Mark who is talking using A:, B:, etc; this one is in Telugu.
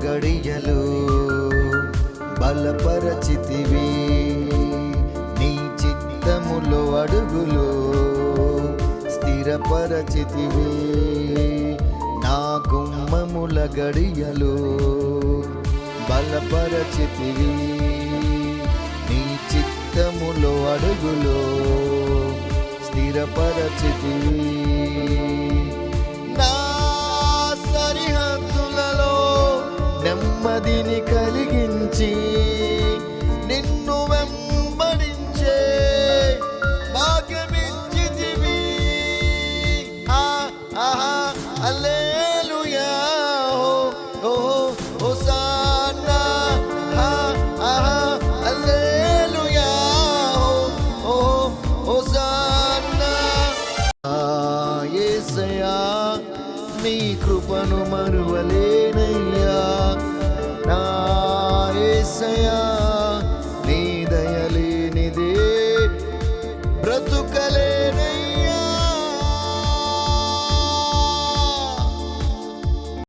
A: గడియలు బలపరచితివి, నీ చిత్తములో అడుగులు స్థిరపరచితివి. నా గుమ్మముల గడియలు బలపరచితివి, నీ చిత్తములో అడుగులు స్థిరపరచితివి. నా సరిహద్దులలో నెమ్మదిని కలిగించి నిన్ను వెంబడించే భాగ్యమిచ్చితివి. హల్లెలూయా, ఓ హోసానా, హల్లెలూయా, ఓ హోసానా. యేసయ్యా, నీ కృపను మరువలేనయ్యా, నా యేసయ్యా,